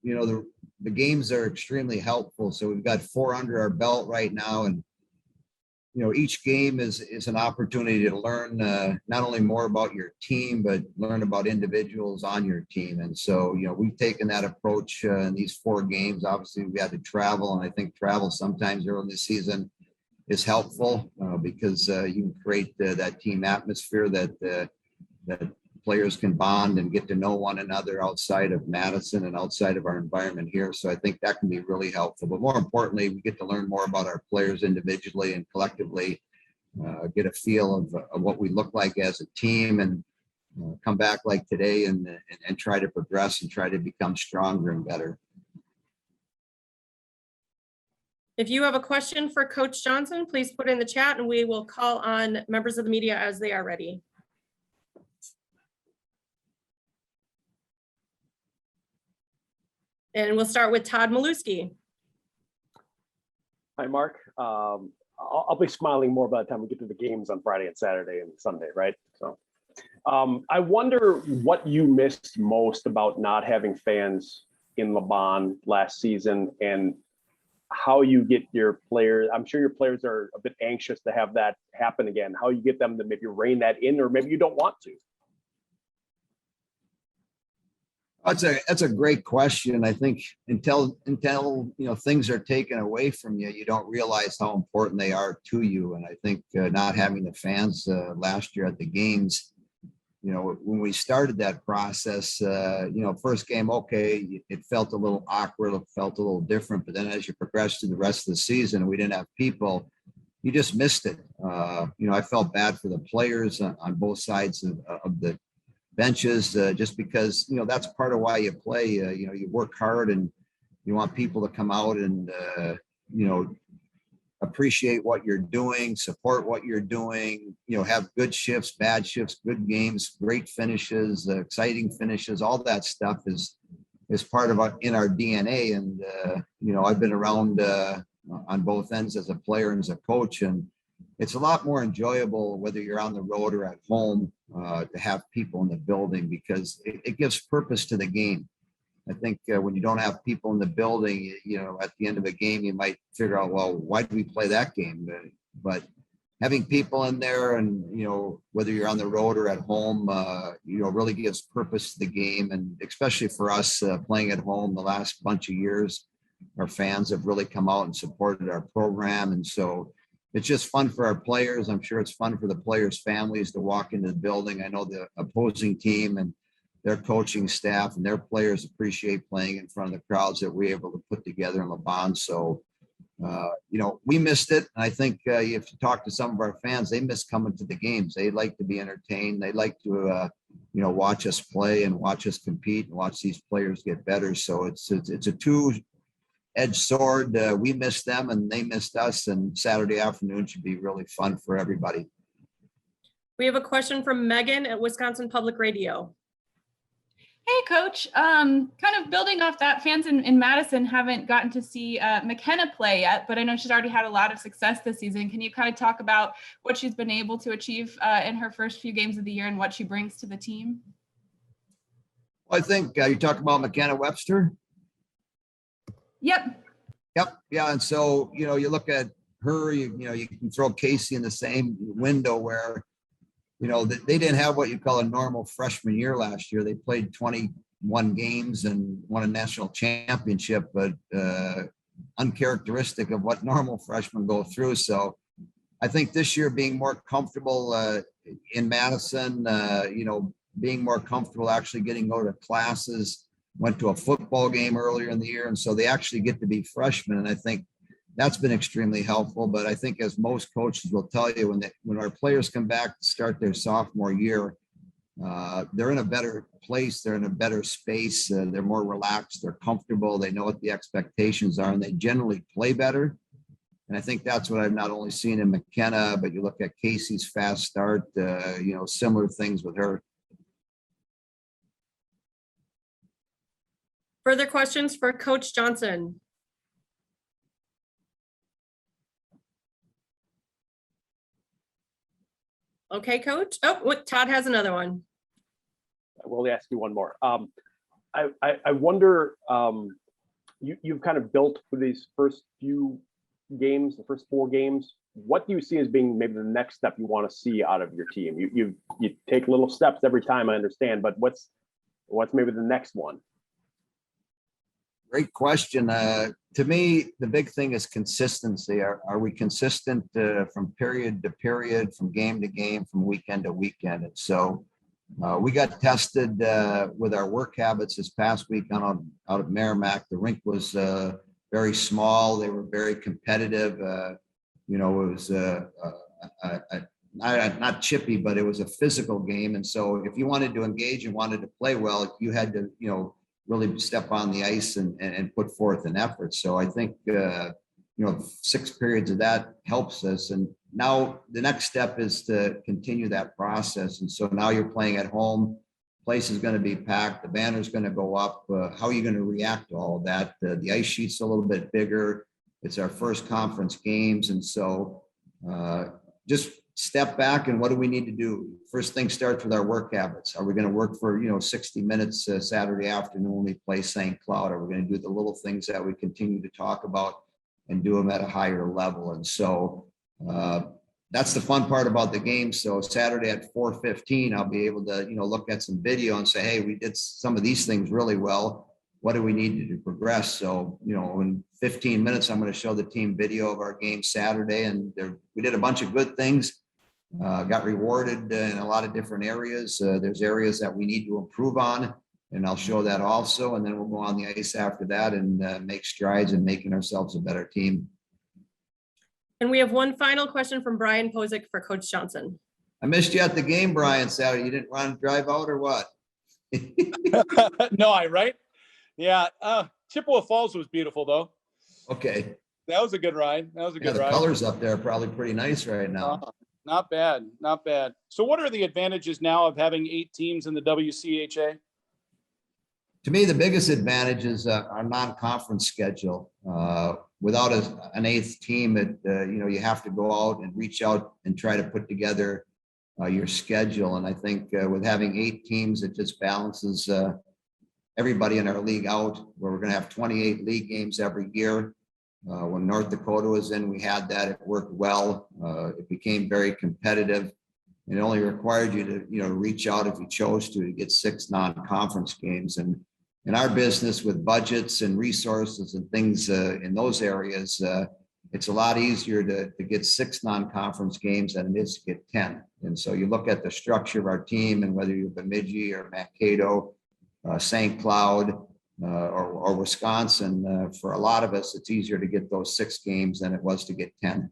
the games are extremely helpful. So we've got 4 under our belt right now, and each game is an opportunity to learn not only more about your team, but learn about individuals on your team. And so, we've taken that approach in these 4 games. Obviously, we had to travel, and I think travel sometimes early in the season is helpful because you can create that team atmosphere that players can bond and get to know one another outside of Madison and outside of our environment here. So I think that can be really helpful. But more importantly, we get to learn more about our players individually and collectively, get a feel of what we look like as a team, and come back like today and try to progress and try to become stronger and better. If you have a question for Coach Johnson, please put it in the chat and we will call on members of the media as they are ready. And we'll start with Todd Maluski. Hi, Mark. I'll be smiling more by the time we get to the games on Friday and Saturday and Sunday, right? So I wonder what you missed most about not having fans in LaBahn last season, and how you get your players. I'm sure your players are a bit anxious to have that happen again. How you get them to maybe rein that in, or maybe you don't want to. That's a great question. I think until things are taken away from you, you don't realize how important they are to you. And I think not having the fans last year at the games, when we started that process, first game, okay, it felt a little awkward, it felt a little different. But then as you progressed through the rest of the season and we didn't have people, you just missed it. I felt bad for the players on both sides of the benches, just because that's part of why you play. You work hard and you want people to come out and appreciate what you're doing, support what you're doing, have good shifts, bad shifts, good games, great finishes, exciting finishes. All that stuff is part of our DNA. And I've been around on both ends as a player and as a coach, and it's a lot more enjoyable whether you're on the road or at home to have people in the building, because it gives purpose to the game. I think when you don't have people in the building, at the end of a game, you might figure out, well, why did we play that game? But having people in there, and whether you're on the road or at home, really gives purpose to the game. And especially for us playing at home the last bunch of years, our fans have really come out and supported our program. And so it's just fun for our players. I'm sure it's fun for the players' families to walk into the building. I know the opposing team and their coaching staff and their players appreciate playing in front of the crowds that we're able to put together in LaBahn. So, we missed it. I think if you talk to some of our fans, they miss coming to the games. They like to be entertained. They like to, watch us play and watch us compete and watch these players get better. So it's a two-edged sword. We missed them and they missed us, and Saturday afternoon should be really fun for everybody. We have a question from Megan at Wisconsin Public Radio. Hey, Coach. Kind of building off that, fans in Madison haven't gotten to see McKenna play yet, but I know she's already had a lot of success this season. Can you kind of talk about what she's been able to achieve in her first few games of the year and what she brings to the team? Well, I think you talk about McKenna Webster. Yep. Yeah. And so, you look at her, you can throw Casey in the same window where, they didn't have what you call a normal freshman year last year. They played 21 games and won a national championship, but uncharacteristic of what normal freshmen go through. So I think this year being more comfortable in Madison, being more comfortable actually getting to go to classes, went to a football game earlier in the year. And so they actually get to be freshmen. And I think that's been extremely helpful. But I think, as most coaches will tell you, when our players come back to start their sophomore year, they're in a better place. They're in a better space. They're more relaxed. They're comfortable. They know what the expectations are, and they generally play better. And I think that's what I've not only seen in McKenna, but you look at Casey's fast start, similar things with her. Further questions for Coach Johnson? Okay, Coach. Oh, Todd has another one. I will ask you one more. I wonder, you've kind of built for these first few games, the first 4 games. What do you see as being maybe the next step you want to see out of your team? You take little steps every time, I understand, but what's maybe the next one? Great question. To me, the big thing is consistency. Are we consistent from period to period, from game to game, from weekend to weekend? And so we got tested with our work habits this past week out of Merrimack. The rink was very small. They were very competitive. It was not chippy, but it was a physical game. And so if you wanted to engage and wanted to play well, you had to, really step on the ice and put forth an effort. So I think, 6 periods of that helps us. And now the next step is to continue that process. And so now you're playing at home, place is going to be packed, the banner's going to go up. How are you going to react to all of that? The ice sheet's a little bit bigger. It's our first conference games. And so just step back and what do we need to do? First thing starts with our work habits. Are we going to work for 60 minutes Saturday afternoon when we play St. Cloud? Are we going to do the little things that we continue to talk about and do them at a higher level? And so that's the fun part about the game. So Saturday at 4:15, I'll be able to look at some video and say, hey, we did some of these things really well. What do we need to do to progress? So, in 15 minutes, I'm going to show the team video of our game Saturday, and we did a bunch of good things. Got rewarded in a lot of different areas. There's areas that we need to improve on, and I'll show that also. And then we'll go on the ice after that and make strides in making ourselves a better team. And we have one final question from Brian Pozick for Coach Johnson. I missed you at the game, Brian, Saturday. You didn't want to drive out or what? No, right? Yeah. Chippewa Falls was beautiful, though. Okay. That was a good ride. The colors up there are probably pretty nice right now. Not bad. Not bad. So what are the advantages now of having 8 teams in the WCHA? To me, the biggest advantage is our non-conference schedule. Without an 8th team, you have to go out and reach out and try to put together your schedule. And I think with having 8 teams, it just balances everybody in our league out, where we're going to have 28 league games every year. When North Dakota was in, we had that. It worked well. It became very competitive. It only required you to, reach out if you chose to get 6 non-conference games. And in our business with budgets and resources and things in those areas, it's a lot easier to get 6 non-conference games than it is to get 10. And so you look at the structure of our team, and whether you're Bemidji or Mankato, St. Cloud, or Wisconsin, for a lot of us, it's easier to get those 6 games than it was to get 10.